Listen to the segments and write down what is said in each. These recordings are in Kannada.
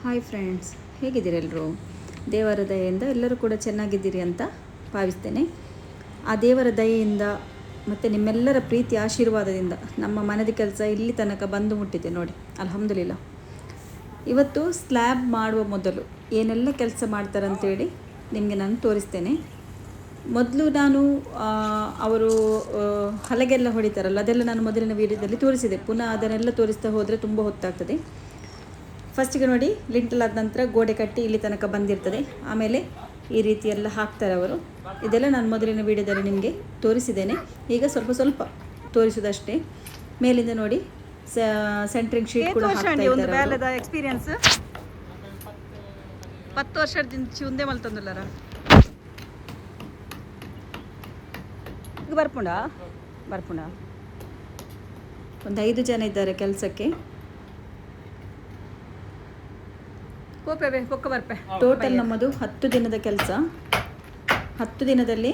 ಹಾಯ್ ಫ್ರೆಂಡ್ಸ್, ಹೇಗಿದ್ದೀರಿ ಎಲ್ಲರೂ? ದೇವರ ದಯೆಯಿಂದ ಎಲ್ಲರೂ ಕೂಡ ಚೆನ್ನಾಗಿದ್ದೀರಿ ಅಂತ ಭಾವಿಸ್ತೇನೆ. ಆ ದೇವರ ದಯೆಯಿಂದ ಮತ್ತು ನಿಮ್ಮೆಲ್ಲರ ಪ್ರೀತಿ ಆಶೀರ್ವಾದದಿಂದ ನಮ್ಮ ಮನೆದ ಕೆಲಸ ಇಲ್ಲಿ ತನಕ ಬಂದು ಮುಟ್ಟಿದೆ ನೋಡಿ, ಅಲ್ಹಮ್ದುಲಿಲ್ಲ. ಇವತ್ತು ಸ್ಲ್ಯಾಬ್ ಮಾಡುವ ಮೊದಲು ಏನೆಲ್ಲ ಕೆಲಸ ಮಾಡ್ತಾರಂತೇಳಿ ನಿಮಗೆ ನಾನು ತೋರಿಸ್ತೇನೆ. ಮೊದಲು ನಾನು ಅವರು ಹಲಗೆಲ್ಲ ಹೊಡಿತಾರಲ್ಲ, ಅದೆಲ್ಲ ನಾನು ಮೊದಲಿನ ವೀಡಿಯೋದಲ್ಲಿ ತೋರಿಸಿದೆ. ಪುನಃ ಅದನ್ನೆಲ್ಲ ತೋರಿಸ್ತಾ ಹೋದರೆ ತುಂಬ ಹೊತ್ತಾಗ್ತದೆ. ಫಸ್ಟಿಗೆ ನೋಡಿ, ಲಿಂಟಲ್ ಆದ ನಂತರ ಗೋಡೆ ಕಟ್ಟಿ ಇಲ್ಲಿ ತನಕ ಬಂದಿರ್ತದೆ. ಆಮೇಲೆ ಈ ರೀತಿ ಎಲ್ಲ ಹಾಕ್ತಾರೆ ಅವರು. ಇದೆಲ್ಲ ನಾನು ಮೊದಲಿನ ವೀಡಿಯೋದಲ್ಲಿ ನಿಮಗೆ ತೋರಿಸಿದ್ದೇನೆ. ಈಗ ಸ್ವಲ್ಪ ಸ್ವಲ್ಪ ತೋರಿಸೋದಷ್ಟೇ. ಮೇಲಿಂದ ನೋಡಿ ಸೆಂಟ್ರಿಂಗ್ ಶೀಟ್ ಕೂಡ ಹಾಕ್ತಾ ಇದ್ದಾರೆ. ಎಕ್ಸ್ಪೀರಿಯನ್ಸ್ 10 ವರ್ಷದಿಂದ ಮುಂದೆ ಮಲ್ತಂದುಲ್ಲಾರ ಬರ್ಪುಂಡ ಒಂದು 5 ಜನ ಇದ್ದಾರೆ ಕೆಲಸಕ್ಕೆ. ಟೋಟಲ್ ನಮ್ಮದು 10 ದಿನದ ಕೆಲಸ. 10 ದಿನದಲ್ಲಿ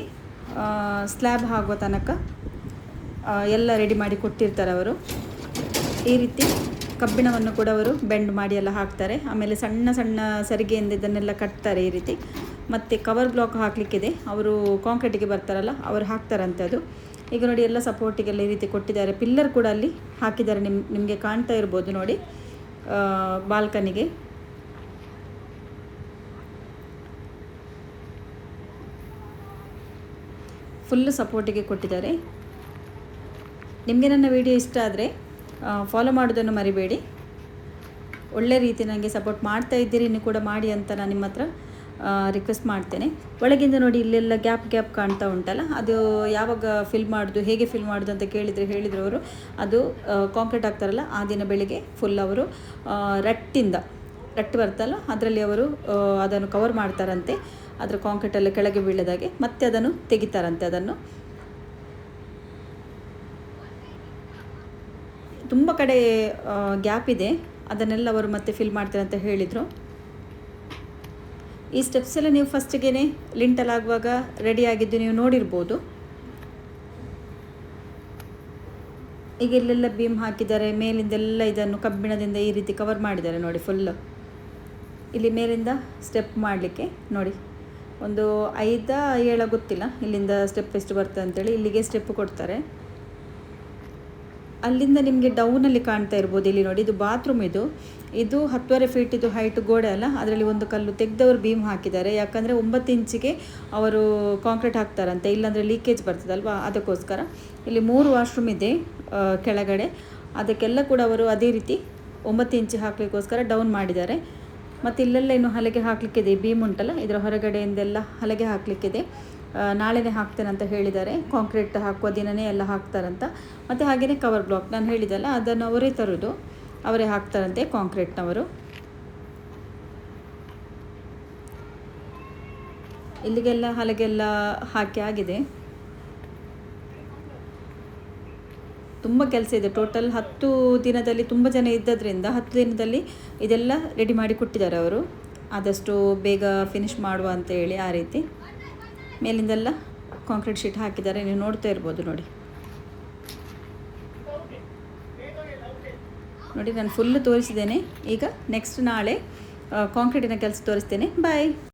ಸ್ಲ್ಯಾಬ್ ಆಗುವ ತನಕ ಎಲ್ಲ ರೆಡಿ ಮಾಡಿ ಕೊಟ್ಟಿರ್ತಾರೆ ಅವರು. ಈ ರೀತಿ ಕಬ್ಬಿಣವನ್ನು ಕೂಡ ಅವರು ಬೆಂಡ್ ಮಾಡಿ ಎಲ್ಲ ಹಾಕ್ತಾರೆ. ಆಮೇಲೆ ಸಣ್ಣ ಸಣ್ಣ ಸರಿಗೆಯಿಂದ ಇದನ್ನೆಲ್ಲ ಕಟ್ತಾರೆ ಈ ರೀತಿ. ಮತ್ತು ಕವರ್ ಬ್ಲಾಕ್ ಹಾಕಲಿಕ್ಕಿದೆ, ಅವರು ಕಾಂಕ್ರೀಟಿಗೆ ಬರ್ತಾರಲ್ಲ ಅವರು ಹಾಕ್ತಾರಂತೆ ಅದು. ಈಗ ನೋಡಿ, ಎಲ್ಲ ಸಪೋರ್ಟಿಗೆಲ್ಲ ಈ ರೀತಿ ಕೊಟ್ಟಿದ್ದಾರೆ. ಪಿಲ್ಲರ್ ಕೂಡ ಅಲ್ಲಿ ಹಾಕಿದ್ದಾರೆ, ನಿಮಗೆ ಕಾಣ್ತಾ ಇರ್ಬೋದು ನೋಡಿ ಬಾಲ್ಕನಿಗೆ. ಫುಲ್ಲು ಸಪೋರ್ಟಿಗೆ ಕೊಟ್ಟಿದ್ದಾರೆ. ನಿಮಗೆ ನನ್ನ ವಿಡಿಯೋ ಇಷ್ಟ ಆದರೆ ಫಾಲೋ ಮಾಡೋದನ್ನು ಮರಿಬೇಡಿ. ಒಳ್ಳೆ ರೀತಿ ನನಗೆ ಸಪೋರ್ಟ್ ಮಾಡ್ತಾ ಇದ್ದೀರಿ, ಇನ್ನು ಕೂಡ ಮಾಡಿ ಅಂತ ನಾನು ನಿಮ್ಮ ಹತ್ರ ರಿಕ್ವೆಸ್ಟ್ ಮಾಡ್ತೇನೆ. ಒಳಗಿಂದ ನೋಡಿ, ಇಲ್ಲೆಲ್ಲ ಗ್ಯಾಪ್ ಕಾಣ್ತಾ ಉಂಟಲ್ಲ, ಅದು ಯಾವಾಗ ಫಿಲ್ ಮಾಡೋದು, ಹೇಗೆ ಫಿಲ್ ಮಾಡೋದು ಅಂತ ಹೇಳಿದರು ಅವರು. ಅದು ಕಾಂಕ್ರೀಟ್ ಹಾಕ್ತಾರಲ್ಲ ಆ ದಿನ ಬೆಳಿಗ್ಗೆ ಫುಲ್ ಅವರು ರಟ್ಟು ಬರ್ತಲ್ಲ ಅದರಲ್ಲಿ ಅವರು ಅದನ್ನು ಕವರ್ ಮಾಡ್ತಾರಂತೆ. ಅದರ ಕಾಂಕ್ರೀಟಲ್ಲಿ ಕೆಳಗೆ ಬೀಳದಾಗೆ ಮತ್ತೆ ಅದನ್ನು ತೆಗಿತಾರಂತೆ. ಅದನ್ನು ತುಂಬ ಕಡೆ ಗ್ಯಾಪ್ ಇದೆ, ಅದನ್ನೆಲ್ಲ ಅವರು ಮತ್ತೆ ಫಿಲ್ ಮಾಡ್ತಾರೆ ಅಂತ ಹೇಳಿದರು. ಈ ಸ್ಟೆಪ್ಸ್ ಎಲ್ಲ ನೀವು ಫಸ್ಟಿಗೆ ಲಿಂಟಲ್ ಆಗುವಾಗ ರೆಡಿಯಾಗಿದ್ದು ನೀವು ನೋಡಿರ್ಬೋದು. ಈಗ ಇಲ್ಲೆಲ್ಲ ಬೀಮ್ ಹಾಕಿದ್ದಾರೆ, ಮೇಲಿಂದೆಲ್ಲ ಇದನ್ನು ಕಬ್ಬಿಣದಿಂದ ಈ ರೀತಿ ಕವರ್ ಮಾಡಿದ್ದಾರೆ ನೋಡಿ ಫುಲ್ಲು. ಇಲ್ಲಿ ಮೇಲಿಂದ ಸ್ಟೆಪ್ ಮಾಡಲಿಕ್ಕೆ ನೋಡಿ, ಒಂದು 5-7 ಗೊತ್ತಿಲ್ಲ ಇಲ್ಲಿಂದ ಸ್ಟೆಪ್ ಎಷ್ಟು ಬರ್ತದೆ ಅಂತೇಳಿ. ಇಲ್ಲಿಗೆ ಸ್ಟೆಪ್ ಕೊಡ್ತಾರೆ. ಅಲ್ಲಿಂದ ನಿಮಗೆ ಡೌನಲ್ಲಿ ಕಾಣ್ತಾ ಇರ್ಬೋದು. ಇಲ್ಲಿ ನೋಡಿ, ಇದು ಬಾತ್ರೂಮ್. ಇದು 10.5 ಫೀಟ್ ಇದು ಹೈಟ್ ಗೋಡೆ ಅಲ್ಲ, ಅದರಲ್ಲಿ ಒಂದು ಕಲ್ಲು ತೆಗೆದವರು ಬೀಮ್ ಹಾಕಿದ್ದಾರೆ. ಯಾಕಂದರೆ 9 ಇಂಚಿಗೆ ಅವರು ಕಾಂಕ್ರೀಟ್ ಹಾಕ್ತಾರಂತೆ, ಇಲ್ಲಾಂದರೆ ಲೀಕೇಜ್ ಬರ್ತದಲ್ವ, ಅದಕ್ಕೋಸ್ಕರ. ಇಲ್ಲಿ 3 ವಾಶ್ರೂಮ್ ಇದೆ ಕೆಳಗಡೆ, ಅದಕ್ಕೆಲ್ಲ ಕೂಡ ಅವರು ಅದೇ ರೀತಿ 9 ಇಂಚು ಹಾಕಲಿಕ್ಕೋಸ್ಕರ ಡೌನ್ ಮಾಡಿದ್ದಾರೆ. ಮತ್ತು ಇಲ್ಲೆಲ್ಲ ಇನ್ನು ಹಲಗೆ ಹಾಕಲಿಕ್ಕಿದೆ, ಬೀಮ್ ಉಂಟಲ್ಲ ಇದರ ಹೊರಗಡೆಯಿಂದೆಲ್ಲ ಹಲಗೆ ಹಾಕಲಿಕ್ಕಿದೆ. ನಾಳೆನೇ ಹಾಕ್ತೇನೆ ಅಂತ ಹೇಳಿದ್ದಾರೆ. ಕಾಂಕ್ರೀಟ್ ಹಾಕುವ ದಿನವೇ ಎಲ್ಲ ಹಾಕ್ತಾರಂತ. ಮತ್ತು ಹಾಗೆಯೇ ಕವರ್ ಬ್ಲಾಕ್ ನಾನು ಹೇಳಿದಲ್ಲ, ಅದನ್ನು ಅವರೇ ತರೋದು, ಅವರೇ ಹಾಕ್ತಾರಂತೆ ಕಾಂಕ್ರೀಟ್ನವರು. ಇಲ್ಲಿಗೆಲ್ಲ ಹಲಗೆಲ್ಲ ಹಾಕಿ ಆಗಿದೆ. ತುಂಬ ಕೆಲಸ ಇದೆ. ಟೋಟಲ್ 10 ದಿನದಲ್ಲಿ ತುಂಬ ಜನ ಇದ್ದದ್ರಿಂದ 10 ದಿನದಲ್ಲಿ ಇದೆಲ್ಲ ರೆಡಿ ಮಾಡಿ ಕೊಟ್ಟಿದ್ದಾರೆ ಅವರು. ಆದಷ್ಟು ಬೇಗ ಫಿನಿಷ್ ಮಾಡುವ ಅಂತೇಳಿ ಆ ರೀತಿ. ಮೇಲಿಂದೆಲ್ಲ ಕಾಂಕ್ರೀಟ್ ಶೀಟ್ ಹಾಕಿದ್ದಾರೆ, ನೀವು ನೋಡ್ತಾ ಇರ್ಬೋದು ನೋಡಿ. ನಾನು ಫುಲ್ಲು ತೋರಿಸಿದ್ದೇನೆ. ಈಗ ನೆಕ್ಸ್ಟ್ ನಾಳೆ ಕಾಂಕ್ರೀಟಿನ ಕೆಲಸ ತೋರಿಸ್ತೇನೆ. ಬಾಯ್.